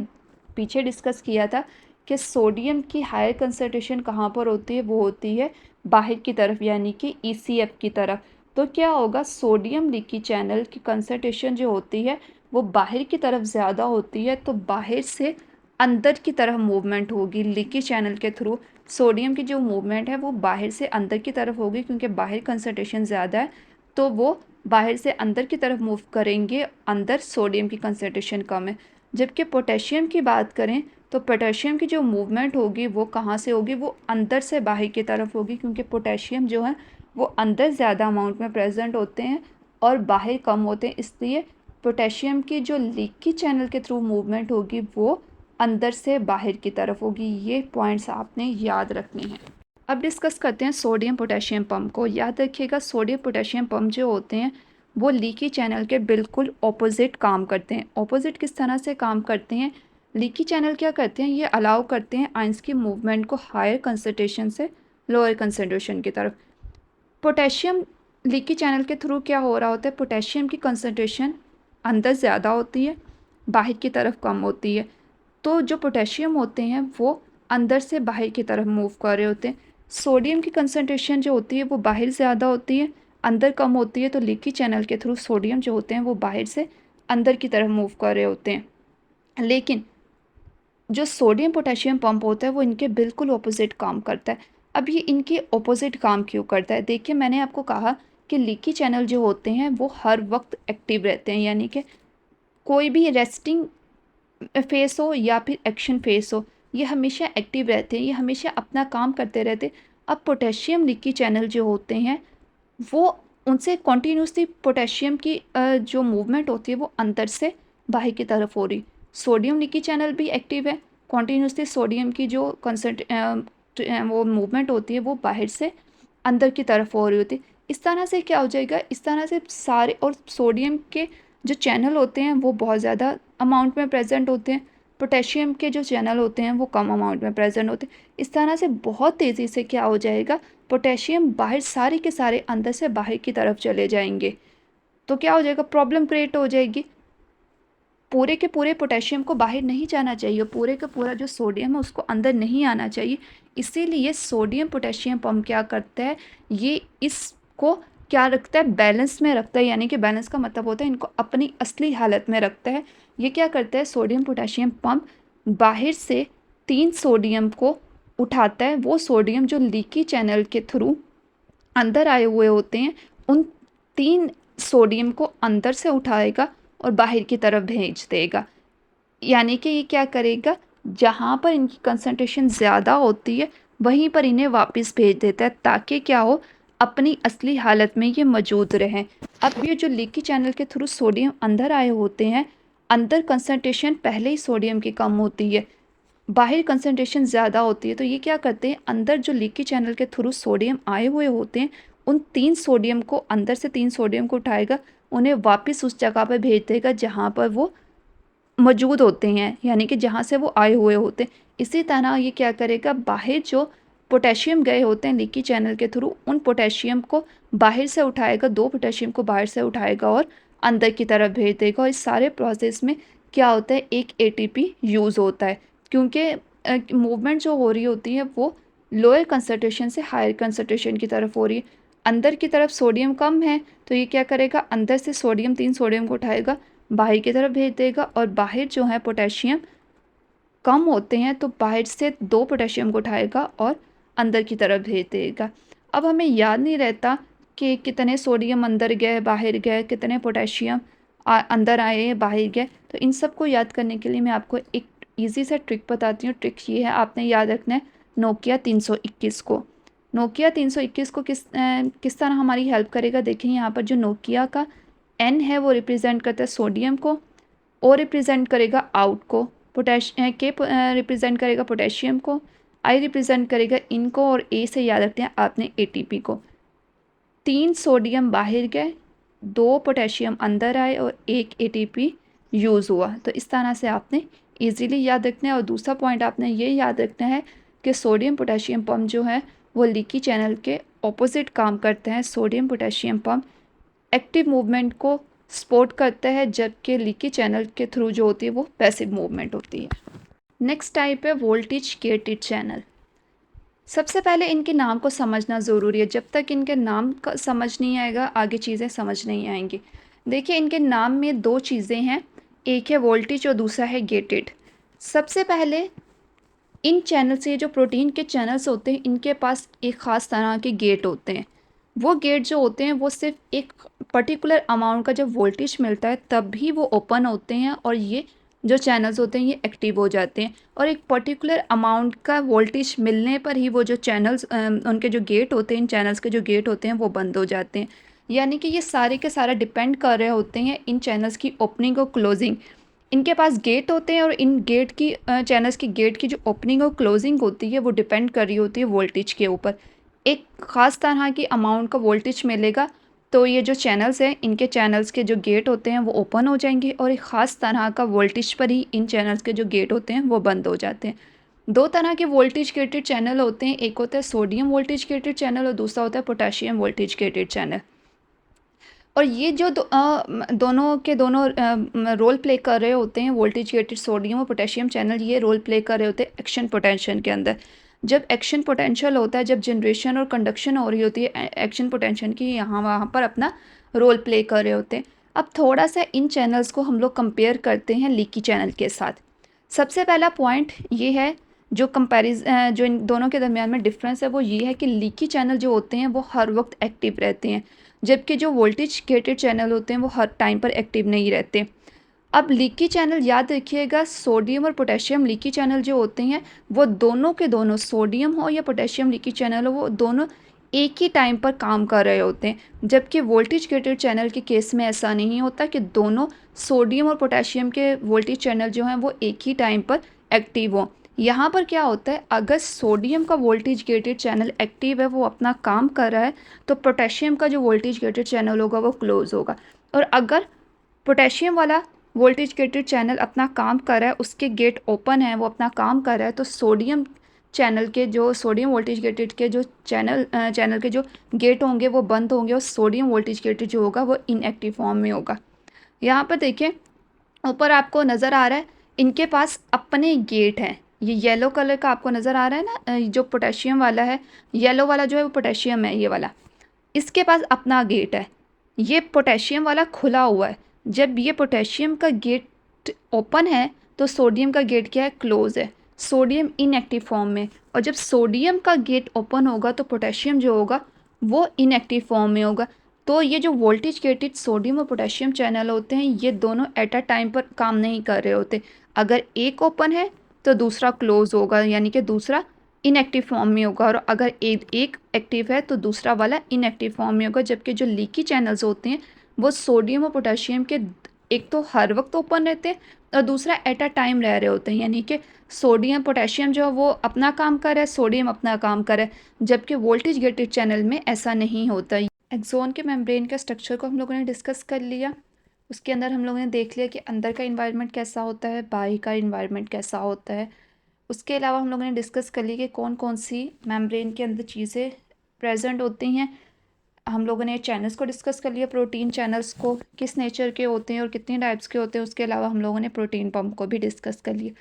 पीछे डिस्कस किया था कि सोडियम की हायर कंसनट्रेशन कहाँ पर होती है, वो होती है बाहर की तरफ, यानी कि ECF की तरफ। तो क्या होगा, सोडियम लीकी चैनल की कंसनट्रेशन जो होती है वो बाहर की तरफ ज़्यादा होती है, तो बाहर से अंदर की तरफ मूवमेंट होगी। लीकी चैनल के थ्रू सोडियम की जो मूवमेंट है वो बाहर से अंदर की तरफ होगी, क्योंकि बाहर कंसनट्रेशन ज़्यादा है, तो वो बाहर से अंदर की तरफ मूव करेंगे, अंदर सोडियम की कंसनट्रेशन कम है। जबकि पोटेशियम की बात करें, तो पोटेशियम की जो मूवमेंट होगी वो कहाँ से होगी, वो अंदर से बाहर की तरफ होगी, क्योंकि पोटेशियम जो है वो अंदर ज़्यादा अमाउंट में प्रेजेंट होते हैं और बाहर कम होते हैं, इसलिए पोटेशियम की जो लीकी चैनल के थ्रू मूवमेंट होगी वो अंदर से बाहर की तरफ होगी। ये पॉइंट्स आपने याद रखने हैं। अब डिस्कस करते हैं सोडियम पोटेशियम पंप को। याद रखिएगा, सोडियम पोटेशियम पंप जो होते हैं वो लीकी चैनल के बिल्कुल ऑपोजिट काम करते हैं। ऑपोजिट किस तरह से काम करते हैं, लीकी चैनल क्या करते हैं, ये अलाउ करते हैं आयंस की मूवमेंट को हायर कंसनट्रेशन से लोअर कंसनट्रेशन की तरफ। पोटेशियम लीकी चैनल के थ्रू क्या हो रहा होता है, पोटेशियम की कंसनट्रेशन अंदर ज़्यादा होती है, बाहर की तरफ कम होती है, तो जो पोटेशियम होते हैं वो अंदर से बाहर की तरफ मूव कर रहे होते हैं। सोडियम की कंसनट्रेशन जो होती है वो बाहर ज़्यादा होती है, अंदर कम होती है, तो लीकी चैनल के थ्रू सोडियम जो होते हैं वो बाहर से अंदर की तरफ मूव कर रहे होते हैं। लेकिन जो सोडियम पोटेशियम पंप होता है वो इनके बिल्कुल ऑपोजिट काम करता है। अब ये इनके ऑपोजिट काम क्यों करता है, देखिए, मैंने आपको कहा कि लीकी चैनल जो होते हैं वो हर वक्त एक्टिव रहते हैं, यानी कि कोई भी रेस्टिंग फेस हो या फिर एक्शन फेस हो, ये हमेशा एक्टिव रहते हैं, ये हमेशा अपना काम करते रहते हैं। अब पोटेशियम लीकी चैनल जो होते हैं वो उनसे कॉन्टीन्यूसली पोटेशियम की जो मूवमेंट होती है वो अंदर से बाहर की तरफ हो रही। सोडियम लीकी चैनल भी एक्टिव है, कॉन्टीन्यूसली सोडियम की जो वो मूवमेंट होती है वो बाहर से अंदर की तरफ हो रही होती है। इस तरह से क्या हो जाएगा, इस तरह से सारे, और सोडियम के जो चैनल होते हैं वो बहुत ज़्यादा अमाउंट में प्रेजेंट होते हैं, पोटेशियम के जो चैनल होते हैं वो कम अमाउंट में प्रेजेंट होते हैं। इस तरह से बहुत तेज़ी से क्या हो जाएगा, पोटेशियम बाहर सारे के सारे अंदर से बाहर की तरफ चले जाएंगे। तो क्या हो जाएगा, प्रॉब्लम क्रिएट हो जाएगी। पूरे के पूरे पोटेशियम को बाहर नहीं जाना चाहिए, पूरे का पूरा जो सोडियम है उसको अंदर नहीं आना चाहिए। इसीलिए सोडियम पोटेशियम पंप क्या करता है, ये इसको क्या रखता है, बैलेंस में रखता है। यानी कि बैलेंस का मतलब होता है इनको अपनी असली हालत में रखता है। ये क्या करता है, सोडियम पोटेशियम पंप बाहर से 3 सोडियम को उठाता है। वो सोडियम जो लीकी चैनल के थ्रू अंदर आए हुए होते हैं, उन 3 सोडियम को अंदर से उठाएगा और बाहर की तरफ भेज देगा। यानी कि ये क्या करेगा, जहाँ पर इनकी कंसंट्रेशन ज़्यादा होती है वहीं पर इन्हें वापस भेज देता है, ताकि क्या हो, अपनी असली हालत में ये मौजूद रहें। अब ये जो लीकी चैनल के थ्रू सोडियम अंदर आए होते हैं, अंदर कंसंट्रेशन पहले ही सोडियम की कम होती है, बाहर कंसंट्रेशन ज़्यादा होती है। तो ये क्या करते हैं, अंदर जो लीकी चैनल के थ्रू सोडियम आए हुए होते हैं, उन 3 सोडियम को, अंदर से 3 सोडियम को उठाएगा, उन्हें वापस उस जगह पर भेज देगा जहाँ पर वो मौजूद होते हैं, यानी कि जहाँ से वो आए हुए होते हैं। इसी तरह ये क्या करेगा, बाहर जो पोटेशियम गए होते हैं लीकी चैनल के थ्रू, उन पोटेशियम को बाहर से उठाएगा, 2 पोटेशियम को बाहर से उठाएगा और अंदर की तरफ भेज देगा। और इस सारे प्रोसेस में क्या होता है, एक एटीपी यूज़ होता है, क्योंकि मूवमेंट जो हो रही होती है वो लोअर कंसंट्रेशन से हायर कंसंट्रेशन की तरफ हो रही है। अंदर की तरफ सोडियम कम है, तो ये क्या करेगा, अंदर से सोडियम 3 सोडियम को उठाएगा, बाहर की तरफ भेज देगा। और बाहर जो है पोटेशियम कम होते हैं, तो बाहर से 2 पोटेशियम को उठाएगा और अंदर की तरफ भेज देगा। अब हमें याद नहीं रहता कि कितने सोडियम अंदर गए बाहर गए, कितने पोटेशियम अंदर आए बाहर गए। तो इन सब को याद करने के लिए मैं आपको एक ईजी सा ट्रिक बताती हूँ। ट्रिक ये है, आपने याद रखना है नोकिया 321 को। नोकिया 321 को किस तरह हमारी हेल्प करेगा, देखिए यहाँ पर जो नोकिया का एन है वो रिप्रेजेंट करता है सोडियम को, ओ रिप्रेजेंट करेगा आउट को, के रिप्रेजेंट करेगा पोटेशियम को, आई रिप्रेजेंट करेगा इनको, और ए से याद रखते हैं आपने एटीपी को। 3 सोडियम बाहर गए, 2 पोटेशियम अंदर आए और 1 एटीपी यूज़ हुआ। तो इस तरह से आपने इजीली याद रखना है। और दूसरा पॉइंट आपने ये याद रखना है कि सोडियम पोटेशियम पंप जो है वो लीकी चैनल के ऑपोजिट काम करते हैं। Sodium potassium pump active movement को सपोर्ट करता है, जबकि लीकी चैनल के थ्रू जो होती है वो पैसिव मूवमेंट होती है। नेक्स्ट टाइप है वोल्टेज गेटेड चैनल। सबसे पहले इनके नाम को समझना ज़रूरी है। जब तक इनके नाम का समझ नहीं आएगा, आगे चीज़ें समझ नहीं आएंगी। देखिए, इनके नाम में 2 चीज़ें हैं, एक है वोल्टेज और दूसरा है गेटेड। सबसे पहले इन चैनल से, जो प्रोटीन के चैनल्स होते हैं, इनके पास एक ख़ास तरह के गेट होते हैं। वो गेट जो होते हैं वो सिर्फ एक पर्टिकुलर अमाउंट का जब वोल्टेज मिलता है तब भी वो ओपन होते हैं, और ये जो चैनल्स होते हैं ये एक्टिव हो जाते हैं। और एक पर्टिकुलर अमाउंट का वोल्टेज मिलने पर ही वो जो चैनल्स, उनके जो गेट होते हैं, इन चैनल्स के जो गेट होते हैं वो बंद हो जाते हैं। यानी कि ये सारे के सारा डिपेंड कर रहे होते हैं इन चैनल्स की ओपनिंग और क्लोजिंग। इनके पास गेट होते हैं, और इन गेट की चैनल्स की गेट की जो ओपनिंग और क्लोजिंग होती है वो डिपेंड कर रही होती है वोल्टेज के ऊपर। एक ख़ास तरह की अमाउंट का वोल्टेज मिलेगा तो ये जो चैनल्स हैं, इनके चैनल्स के जो गेट होते हैं वो ओपन हो जाएंगे, और एक ख़ास तरह का वोल्टेज पर ही इन चैनल्स के जो गेट होते हैं वो बंद हो जाते हैं। 2 तरह के वोल्टेज गेटेड चैनल होते हैं, एक होता है सोडियम वोल्टेज गेटेड चैनल और दूसरा होता है पोटेशियम वोल्टेज गेटेड चैनल। और ये जो दोनों के दोनों रोल प्ले कर रहे होते हैं, वोल्टेज गेटेड सोडियम और पोटेशियम चैनल ये रोल प्ले कर रहे होते हैं एक्शन पोटेंशियल के अंदर। जब एक्शन पोटेंशियल होता है, जब जनरेशन और कंडक्शन हो रही होती है एक्शन पोटेंशियल की, यहाँ वहाँ पर अपना रोल प्ले कर रहे होते हैं। अब थोड़ा सा इन चैनल्स को हम लोग कंपेयर करते हैं लीकी चैनल के साथ। सबसे पहला पॉइंट ये है, जो जो इन दोनों के दरमियान में डिफरेंस है वो ये है कि लीकी चैनल जो होते हैं वो हर वक्त एक्टिव रहते हैं, जबकि जो वोल्टेज गेटेड चैनल होते हैं वो हर टाइम पर एक्टिव नहीं रहते। अब लीकी चैनल याद रखिएगा, सोडियम और पोटेशियम लीकी चैनल जो होते हैं वो दोनों के दोनों, सोडियम हो या पोटेशियम लीकी चैनल हो, वो दोनों एक ही टाइम पर काम कर रहे होते हैं, जबकि वोल्टेज गेटेड चैनल के केस में ऐसा नहीं होता कि दोनों सोडियम और पोटेशियम के वोल्टेज चैनल जो हैं वो एक ही टाइम पर एक्टिव हों। यहाँ पर क्या होता है, अगर सोडियम का वोल्टेज गेटेड चैनल एक्टिव है, वो अपना काम कर रहा है, तो पोटेशियम का जो वोल्टेज गेटेड चैनल होगा वो क्लोज होगा। और अगर पोटेशियम वाला वोल्टेज गेटेड चैनल अपना काम कर रहा है, उसके गेट ओपन है, वो अपना काम कर रहा है, तो सोडियम चैनल के जो सोडियम वोल्टेज गेटेड के जो चैनल के जो गेट होंगे वो बंद होंगे, और सोडियम वोल्टेज गेटेड जो होगा वो इनएक्टिव फॉर्म में होगा। यहाँ पर देखिए ऊपर आपको नज़र आ रहा है, इनके पास अपने गेट हैं। ये येलो कलर का आपको नज़र आ रहा है ना, जो पोटेशियम वाला है, येलो वाला जो है वो पोटेशियम है, ये वाला इसके पास अपना गेट है। ये पोटेशियम वाला खुला हुआ है। जब ये पोटेशियम का गेट ओपन है तो सोडियम का गेट क्या है, क्लोज है। सोडियम इनएक्टिव फॉर्म में, और जब सोडियम का गेट ओपन होगा तो पोटेशियम जो होगा वो इनएक्टिव फॉर्म में होगा। तो ये जो वोल्टेज गेटेड सोडियम और पोटेशियम चैनल होते हैं, ये दोनों एट अ टाइम पर काम नहीं कर रहे होते। अगर एक ओपन है तो दूसरा क्लोज होगा, यानी कि दूसरा इनएक्टिव फॉर्म में होगा, और अगर एक एक्टिव है तो दूसरा वाला इनएक्टिव फॉर्म में होगा। जबकि जो लीकी चैनल्स होते हैं वो सोडियम और पोटेशियम के एक तो हर वक्त ओपन रहते हैं, और दूसरा एट अ टाइम रह रहे होते हैं, यानी कि सोडियम पोटेशियम जो है वो अपना काम कर रहा है, सोडियम अपना काम कर रहा है। जबकि वोल्टेज गेटेड चैनल में ऐसा नहीं होता। एक्सॉन के मेम्ब्रेन के स्ट्रक्चर को हम लोगों ने डिस्कस कर लिया। उसके अंदर हम लोगों ने देख लिया कि अंदर का इन्वायरमेंट कैसा होता है, बाहर का इन्वायरमेंट कैसा होता है। उसके अलावा हम लोगों ने डिस्कस कर लिया कि कौन कौन सी मेम्ब्रेन के अंदर चीज़ें प्रेजेंट होती हैं। हम लोगों ने चैनल्स को डिस्कस कर लिया, प्रोटीन चैनल्स को किस नेचर के होते हैं और कितने टाइप्स के होते हैं। उसके अलावा हम लोगों ने प्रोटीन पंप को भी डिस्कस कर लिया।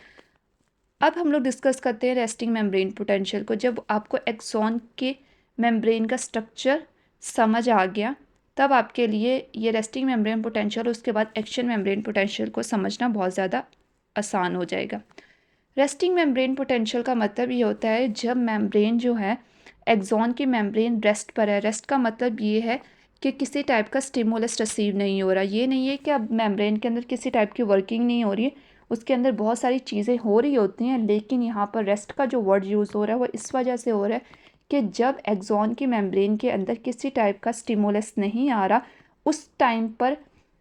अब हम लोग डिस्कस करते हैं रेस्टिंग मेम्ब्रेन पोटेंशियल को। जब आपको एक्सॉन के मेम्ब्रेन का स्ट्रक्चर समझ आ गया, तब आपके लिए ये रेस्टिंग मेम्ब्रेन पोटेंशियल, उसके बाद एक्शन मेम्ब्रेन पोटेंशियल को समझना बहुत ज़्यादा आसान हो जाएगा। रेस्टिंग मेम्ब्रेन पोटेंशियल का मतलब ये होता है जब मेम्ब्रेन जो है, एक्सॉन की मेम्ब्रेन रेस्ट पर है। रेस्ट का मतलब ये है कि किसी टाइप का स्टिमुलस रिसीव नहीं हो रहा। ये नहीं है कि अब मेम्ब्रेन के अंदर किसी टाइप की वर्किंग नहीं हो रही है, उसके अंदर बहुत सारी चीज़ें हो रही होती हैं, लेकिन यहाँ पर रेस्ट का जो वर्ड यूज़ हो रहा है वो इस वजह से हो रहा है कि जब एक्सॉन की मेम्ब्रेन के अंदर किसी टाइप का स्टिमुलस नहीं आ रहा, उस टाइम पर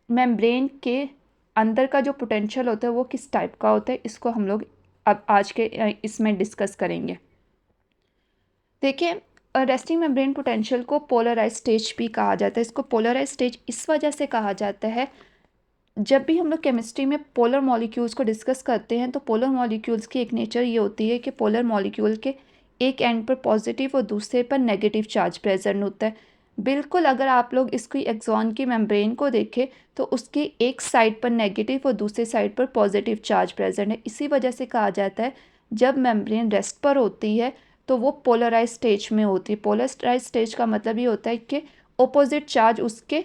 मेम्ब्रेन के अंदर का जो पोटेंशियल होता है वो किस टाइप का होता है, इसको हम लोग अब आज के इसमें डिस्कस करेंगे। देखिए, रेस्टिंग मेम्ब्रेन पोटेंशियल को पोलराइज स्टेज भी कहा जाता है। इसको पोलराइज स्टेज इस वजह से कहा जाता है, जब भी हम लोग केमिस्ट्री में पोलर मॉलिक्यूल्स को डिस्कस करते हैं तो पोलर मॉलिक्यूल्स की एक नेचर ये होती है कि पोलर मॉलिक्यूल के एक एंड पर पॉजिटिव और दूसरे पर नेगेटिव चार्ज प्रेजेंट होता है। बिल्कुल, अगर आप लोग इसकी एक्सॉन की मेम्ब्रेन को देखें तो उसकी एक साइड पर नेगेटिव और दूसरी साइड पर पॉजिटिव चार्ज प्रेजेंट है। इसी वजह से कहा जाता है जब मेम्ब्रेन रेस्ट पर होती है तो वो पोलराइज स्टेज में होती है। पोलराइज स्टेज का मतलब ये होता है कि ऑपोजिट चार्ज उसके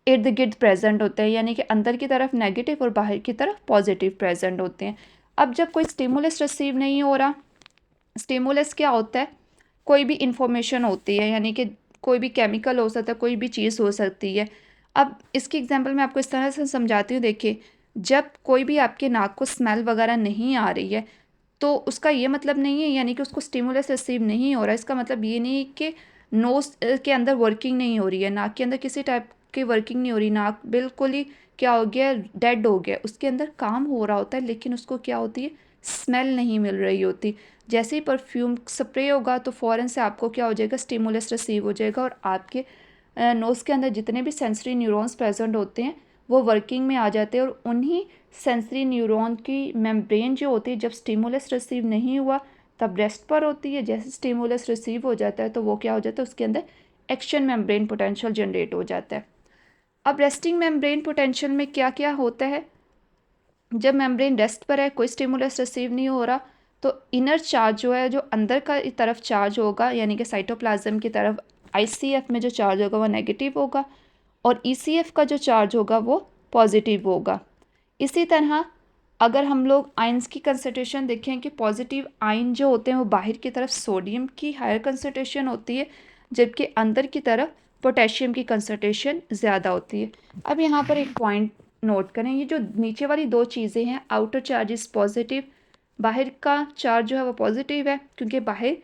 इर्द गिर्द प्रेजेंट होते हैं, यानी कि अंदर की तरफ नेगेटिव और बाहर की तरफ पॉजिटिव प्रेजेंट होते हैं। अब जब कोई स्टिमुलस रिसीव नहीं हो रहा, स्टिमुलस क्या होता है, कोई भी इंफॉर्मेशन होती है, यानी कि कोई भी केमिकल हो सकता है, कोई भी चीज़ हो सकती है। अब इसकी एग्जांपल मैं आपको इस तरह से समझाती हूँ। देखिए, जब कोई भी आपके नाक को स्मेल वगैरह नहीं आ रही है तो उसका ये मतलब नहीं है यानी कि उसको स्टिमुलस रिसीव नहीं हो रहा है। इसका मतलब ये नहीं कि नोज के अंदर वर्किंग नहीं हो रही है, नाक के अंदर किसी टाइप की वर्किंग नहीं हो रही, नाक बिल्कुल ही क्या हो गया, डेड हो गया। उसके अंदर काम हो रहा होता है, लेकिन उसको क्या होती है, स्मेल नहीं मिल रही होती। जैसे ही परफ्यूम स्प्रे होगा तो फ़ौरन से आपको क्या हो जाएगा, स्टिमुलस रिसीव हो जाएगा, और आपके नोज़ के अंदर जितने भी सेंसरी न्यूरॉन्स प्रेजेंट होते हैं वो वर्किंग में आ जाते हैं। और उन्हीं सेंसरी न्यूरॉन की मेम्ब्रेन जो होती है, जब स्टिमुलस रिसीव नहीं हुआ तब रेस्ट पर होती है। जैसे स्टिमुलस रिसीव हो जाता है तो वो क्या हो जाता है, उसके अंदर एक्शन मेम्ब्रेन पोटेंशियल जनरेट हो जाता है। अब रेस्टिंग मेम्ब्रेन पोटेंशियल में क्या क्या होता है, जब मेम्ब्रेन रेस्ट पर है, कोई स्टिमुलस रिसीव नहीं हो रहा, तो इनर चार्ज जो है, जो अंदर का तरफ चार्ज होगा, यानी कि साइटोप्लाज्म की तरफ आईसीएफ में जो चार्ज होगा वो नेगेटिव होगा, और ईसीएफ का जो चार्ज होगा वो पॉजिटिव होगा। इसी तरह अगर हम लोग आयंस की कंसंट्रेशन देखें कि पॉजिटिव आयन जो होते हैं वो बाहर की तरफ सोडियम की हायर कंसंट्रेशन होती है, जबकि अंदर की तरफ पोटेशियम की कंसंट्रेशन ज़्यादा होती है। अब यहाँ पर एक पॉइंट नोट करें, ये जो नीचे वाली दो चीज़ें हैं, आउटर चार्ज इज़ पॉजिटिव, बाहर का चार्ज जो है वो पॉजिटिव है, क्योंकि बाहर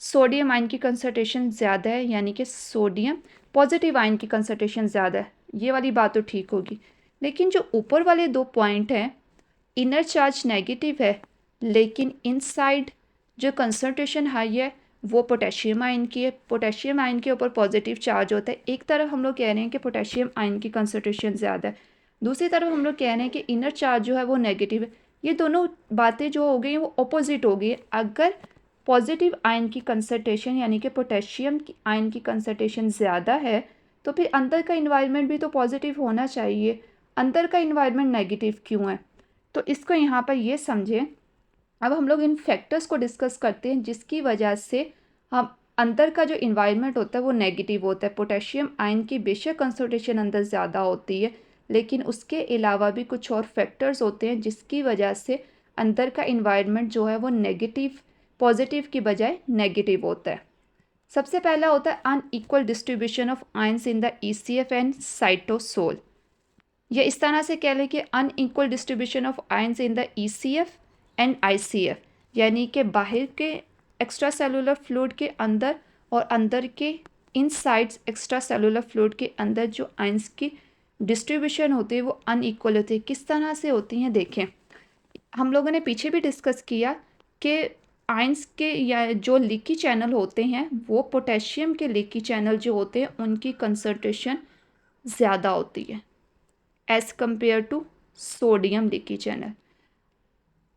सोडियम आयन की कंसंट्रेशन ज़्यादा है, यानी कि सोडियम पॉजिटिव आयन की कंसंट्रेशन ज़्यादा है, ये वाली बात तो ठीक होगी। लेकिन जो ऊपर वाले 2 पॉइंट हैं, इनर चार्ज नेगेटिव है लेकिन इनसाइड जो कंसंट्रेशन हाई है वो पोटेशियम आयन की है। पोटेशियम आयन के ऊपर पॉजिटिव चार्ज होता है। एक तरफ हम लोग कह रहे हैं कि पोटेशियम आयन की कंसंट्रेशन ज़्यादा है, दूसरी तरफ हम लोग कह रहे हैं कि इनर चार्ज जो है वो नेगेटिव है। ये दोनों बातें जो हो गई वो अपोजिट हो गई। अगर पॉजिटिव आयन की कंसंट्रेशन यानी कि पोटेशियम की आयन की कंसंट्रेशन ज़्यादा है तो फिर अंदर का इन्वायरमेंट भी तो पॉजिटिव होना चाहिए, अंदर का इन्वायरमेंट नेगेटिव क्यों है? तो इसको यहाँ पर ये समझें। अब हम लोग इन फैक्टर्स को डिस्कस करते हैं जिसकी वजह से हम अंदर का जो इन्वायरमेंट होता है वो नेगेटिव होता है। पोटेशियम आयन की बेशक कंसंट्रेशन अंदर ज़्यादा होती है लेकिन उसके अलावा भी कुछ और फैक्टर्स होते हैं जिसकी वजह से अंदर का इन्वायरमेंट जो है वो नेगेटिव, पॉजिटिव की बजाय नेगेटिव होता है। सबसे पहला होता है unequal distribution of ions in the ECF and cytosol. ये इस तरह से कह लें कि unequal distribution of ions in the ECF and ICF, यानी कि बाहर के एक्स्ट्रा सेलुलर फ्लूइड के अंदर और अंदर के इनसाइड्स एक्स्ट्रा सेलुलर फ्लूइड के अंदर जो आयंस की डिस्ट्रीब्यूशन होती है वो अनइक्वल होती है। किस तरह से होती हैं देखें, हम लोगों ने पीछे भी डिस्कस किया कि आयंस के या जो लीकी चैनल होते हैं वो पोटेशियम के लीकी चैनल जो होते हैं उनकी कंसंट्रेशन ज़्यादा होती है as compare to sodium leaky channel.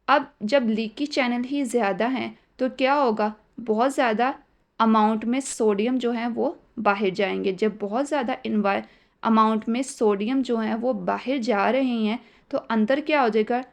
अब जब लीकी चैनल ही ज़्यादा हैं तो क्या होगा, बहुत ज़्यादा अमाउंट में सोडियम जो है वो बाहर जाएंगे। जब बहुत ज़्यादा अमाउंट में सोडियम जो है वो बाहर जा रहे हैं तो अंदर क्या हो जाएगा,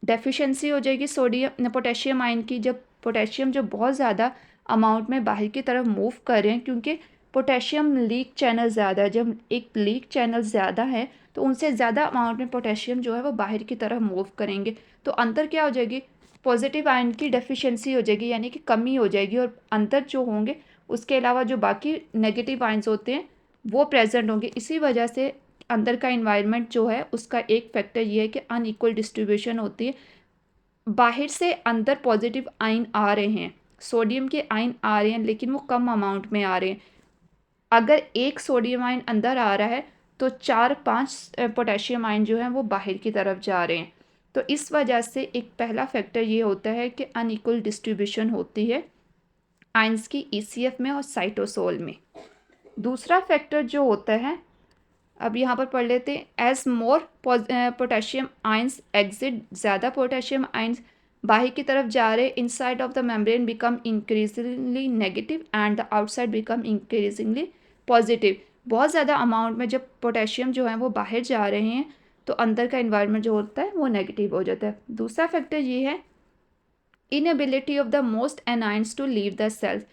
डेफिशिएंसी हो जाएगी सोडियम पोटेशियम आयन की। जब पोटेशियम जो बहुत ज़्यादा अमाउंट में बाहर की तरफ मूव कर रहे हैं, क्योंकि पोटेशियम लीक चैनल ज़्यादा है, जब एक लीक चैनल ज़्यादा है तो उनसे ज़्यादा अमाउंट में पोटेशियम जो है वो बाहर की तरफ मूव करेंगे तो अंदर क्या हो जाएगी, पॉजिटिव आयन की डेफिशिएंसी हो जाएगी, यानी कि कमी हो जाएगी और अंदर जो होंगे उसके अलावा जो बाकी नेगेटिव आयंस होते हैं वो प्रेजेंट होंगे। इसी वजह से अंदर का इन्वायरमेंट जो है उसका एक फैक्टर ये है कि अनइक्वल डिस्ट्रीब्यूशन होती है। बाहर से अंदर पॉजिटिव आयन आ रहे हैं, सोडियम के आयन आ रहे हैं लेकिन वो कम अमाउंट में आ रहे हैं। अगर एक सोडियम आयन अंदर आ रहा है तो 4-5 पोटेशियम आयन जो हैं वो बाहर की तरफ जा रहे हैं। तो इस वजह से एक पहला फैक्टर ये होता है कि अनइक्वल डिस्ट्रीब्यूशन होती है आयंस की ECF में और साइटोसोल में। दूसरा फैक्टर जो होता है, अब यहाँ पर पढ़ लेते हैं, एज मोर पोटेशियम आयंस एग्जिट, ज़्यादा पोटेशियम आयंस बाहर की तरफ जा रहे, inside of the membrane become increasingly negative and the outside become increasingly positive. बहुत ज़्यादा अमाउंट में जब पोटेशियम जो है वो बाहर जा रहे हैं तो अंदर का इन्वायरमेंट जो होता है वो नेगेटिव हो जाता है। दूसरा फैक्टर ये है inability of the most anions to leave the cells.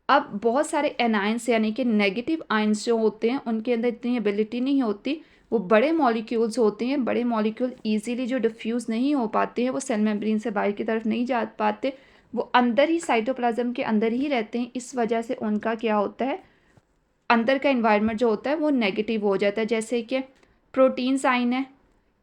अब बहुत सारे एनाइंस यानी कि नेगेटिव आयंस जो होते हैं उनके अंदर इतनी एबिलिटी नहीं होती, वो बड़े मॉलिक्यूल्स होते हैं, बड़े मॉलिक्यूल ईजीली जो डिफ्यूज़ नहीं हो पाते हैं, वो सेल मेम्ब्रेन से बाहर की तरफ नहीं जा पाते, वो अंदर ही साइटोप्लाज्म के अंदर ही रहते हैं। इस वजह से उनका क्या होता है, अंदर का इन्वायरमेंट जो होता है वो नेगेटिव हो जाता है। जैसे कि प्रोटीन्स आयन है,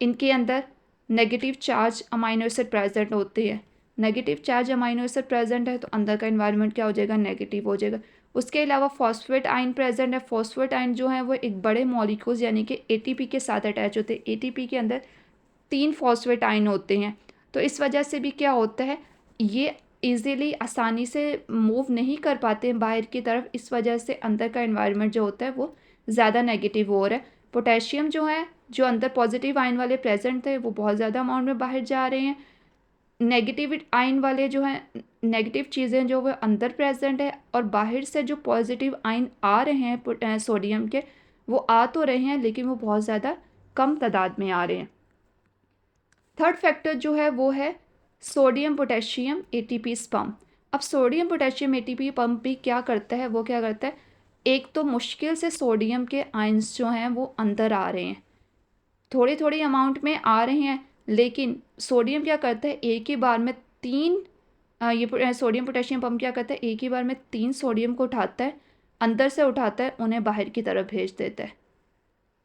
इनके अंदर negative charge amino acid present होते हैं, negative charge amino acid present है तो अंदर का इन्वायरमेंट क्या हो जाएगा, नेगेटिव हो जाएगा। उसके अलावा फॉस्फेट आयन प्रेजेंट है। फॉस्फेट आयन जो है वो एक बड़े मॉलिक्यूल्स यानी कि ATP के साथ अटैच होते हैं। ATP के अंदर 3 फॉस्फेट आयन होते हैं तो इस वजह से भी क्या होता है, ये ईज़िली आसानी से मूव नहीं कर पाते हैं बाहर की तरफ। इस वजह से अंदर का इन्वायरमेंट जो होता है वो ज़्यादा नेगेटिव हो रहा है। पोटेशियम जो है, जो अंदर पॉजिटिव आयन वाले प्रेजेंट थे वो बहुत ज़्यादा अमाउंट में बाहर जा रहे हैं। नेगेटिव आयन वाले जो हैं, नेगेटिव चीज़ें जो वो अंदर प्रेजेंट है और बाहर से जो पॉजिटिव आयन आ रहे हैं सोडियम के, वो आ तो रहे हैं लेकिन वो बहुत ज़्यादा कम तादाद में आ रहे हैं। थर्ड फैक्टर जो है वो है सोडियम पोटेशियम ATP पंप। अब सोडियम पोटेशियम ATP पंप भी क्या करता है, वो क्या करता है, एक तो मुश्किल से सोडियम के आयंस जो हैं वो अंदर आ रहे हैं, थोड़ी थोड़ी अमाउंट में आ रहे हैं, लेकिन सोडियम क्या करता है, एक ही बार में 3 ये सोडियम पोटेशियम पंप क्या करता है, एक ही बार में 3 सोडियम को उठाता है, अंदर से उठाता है, उन्हें बाहर की तरफ भेज देता है।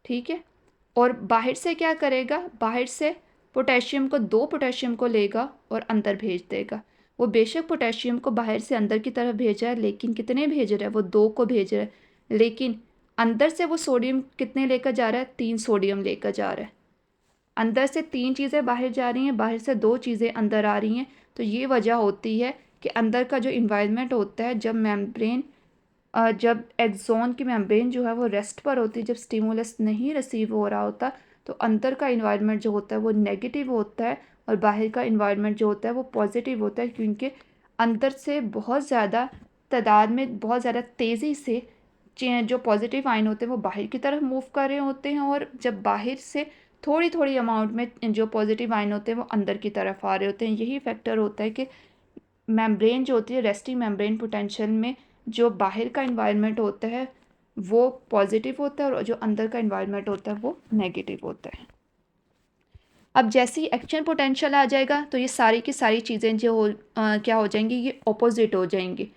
ठीक है, और बाहर से क्या करेगा, बाहर से पोटेशियम को 2 पोटेशियम को लेगा और अंदर भेज देगा। वो बेशक पोटेशियम को बाहर से अंदर की तरफ भेज रहा है, लेकिन कितने भेज रहा है, वो 2 को भेज रहा है, लेकिन अंदर से वो सोडियम कितने लेकर जा रहा है, 3 सोडियम लेकर जा रहा है। अंदर से 3 चीज़ें बाहर जा रही हैं, बाहर से 2 चीज़ें अंदर आ रही हैं। तो ये वजह होती है कि अंदर का जो इन्वायरमेंट होता है, जब एक्सॉन की मेम्ब्रेन जो है वो रेस्ट पर होती है, जब स्टिमुलस नहीं रिसीव हो रहा होता, तो अंदर का इन्वायरमेंट जो होता है वो नेगेटिव होता है और बाहर का इन्वायरमेंट जो होता है वो पॉजिटिव होता है, क्योंकि अंदर से बहुत ज़्यादा तादाद में, बहुत ज़्यादा तेज़ी से जो पॉजिटिव आयन होते हैं वो बाहर की तरफ मूव कर रहे होते हैं, और जब बाहर से थोड़ी थोड़ी अमाउंट में जो पॉजिटिव आयन होते हैं वो अंदर की तरफ आ रहे होते हैं। यही फैक्टर होता है कि मेम्ब्रेन जो होती है, रेस्टिंग मेम्ब्रेन पोटेंशियल में जो बाहर का इन्वायरमेंट होता है वो पॉजिटिव होता है और जो अंदर का इन्वायरमेंट होता है वो नेगेटिव होता है। अब जैसे ही एक्शन पोटेंशियल आ जाएगा तो ये सारी की सारी चीज़ें क्या हो जाएंगी, ये ऑपोजिट हो जाएंगी।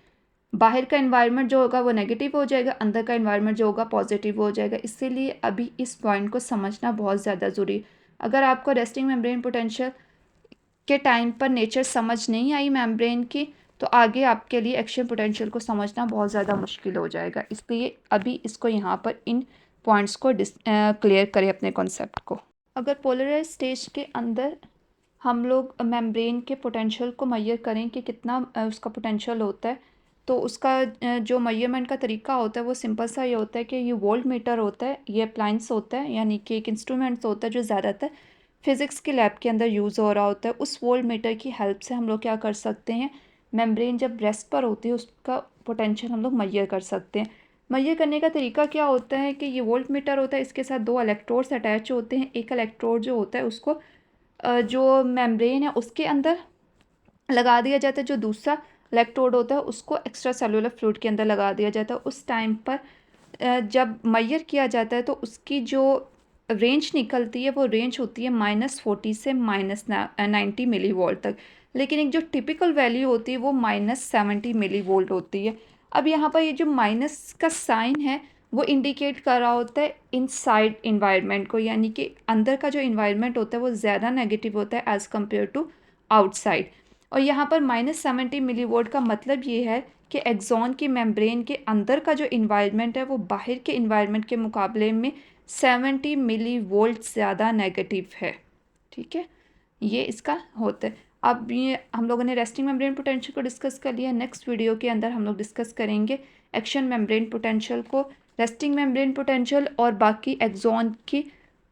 बाहर का इन्वायरमेंट जो होगा वो नेगेटिव हो जाएगा, अंदर का इन्वायरमेंट जो होगा पॉजिटिव हो जाएगा। इसीलिए अभी इस पॉइंट को समझना बहुत ज़्यादा ज़रूरी है। अगर आपको रेस्टिंग मेम्ब्रेन पोटेंशियल के टाइम पर नेचर समझ नहीं आई मेम्ब्रेन की, तो आगे आपके लिए एक्शन पोटेंशियल को समझना बहुत ज़्यादा मुश्किल हो जाएगा। इसलिए अभी इसको यहाँ पर इन पॉइंट्स को क्लियर करें अपने कॉन्सेप्ट को। अगर पोलराइज स्टेज के अंदर हम लोग मेम्ब्रेन के पोटेंशियल को मेजर करें कि कितना उसका पोटेंशियल होता है, तो उसका जो मेजरमेंट का तरीका होता है वो सिंपल सा ये होता है कि ये वोल्ट मीटर होता है, ये अप्लायंस होता है, यानी कि एक इंस्ट्रूमेंट्स होता है जो ज़्यादातर फिज़िक्स के लैब के अंदर यूज़ हो रहा होता है। उस वोल्ट मीटर की हेल्प से हम लोग क्या कर सकते हैं, मेम्ब्रेन जब रेस्ट पर होती है उसका पोटेंशियल हम लोग मेजर कर सकते हैं। मेजर करने का तरीका क्या होता है कि ये वोल्ट मीटर होता है, इसके साथ 2 इलेक्ट्रोड्स अटैच होते हैं। एक इलेक्ट्रोड जो होता है उसको जो मेम्ब्रेन है उसके अंदर लगा दिया जाता है, जो दूसरा इलेक्ट्रोड होता है उसको एक्स्ट्रा सेलुलर फ्लूइड के अंदर लगा दिया जाता है। उस टाइम पर जब मेजर किया जाता है तो उसकी जो रेंज निकलती है वो रेंज होती है -40 से -90 मिली वोल्ट तक, लेकिन एक जो टिपिकल वैल्यू होती है वो -70 मिली वोल्ट होती है। अब यहाँ पर ये जो माइनस का साइन है वो इंडिकेट कर रहा होता है इनसाइड इन्वायरमेंट को, यानी कि अंदर का जो इन्वायरमेंट होता है वो ज़्यादा नेगेटिव होता है एज़ कम्पेयर टू आउटसाइड। और यहाँ पर -70 मिली वोल्ट का मतलब ये है कि एक्सॉन की मेम्ब्रेन के अंदर का जो इन्वायरमेंट है वो बाहर के इन्वायरमेंट के मुकाबले में 70 मिली वोल्ट ज़्यादा नेगेटिव है। ठीक है, ये इसका होता है। अब ये हम लोगों ने रेस्टिंग मेम्ब्रेन पोटेंशियल को डिस्कस कर लिया। नेक्स्ट वीडियो के अंदर हम लोग डिस्कस करेंगे एक्शन मेम्ब्रेन पोटेंशियल को, रेस्टिंग मेम्ब्रेन पोटेंशियल और बाकी एक्सॉन की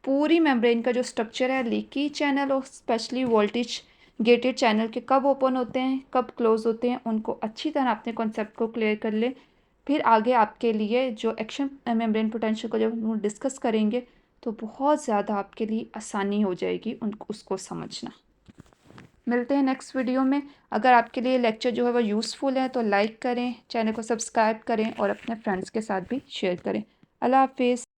पूरी मेम्ब्रेन का जो स्ट्रक्चर है, लीकी चैनल और स्पेशली वोल्टेज गेटेड चैनल के कब ओपन होते हैं, कब क्लोज होते हैं, उनको अच्छी तरह अपने कॉन्सेप्ट को क्लियर कर ले। फिर आगे आपके लिए जो एक्शन मेम्ब्रेन पोटेंशियल को जब हम डिस्कस करेंगे तो बहुत ज़्यादा आपके लिए आसानी हो जाएगी उसको समझना। मिलते हैं नेक्स्ट वीडियो में। अगर आपके लिए लेक्चर जो है वो यूज़फुल है तो लाइक करें, चैनल को सब्सक्राइब करें और अपने फ्रेंड्स के साथ भी शेयर करें। अल्लाह हाफिज़।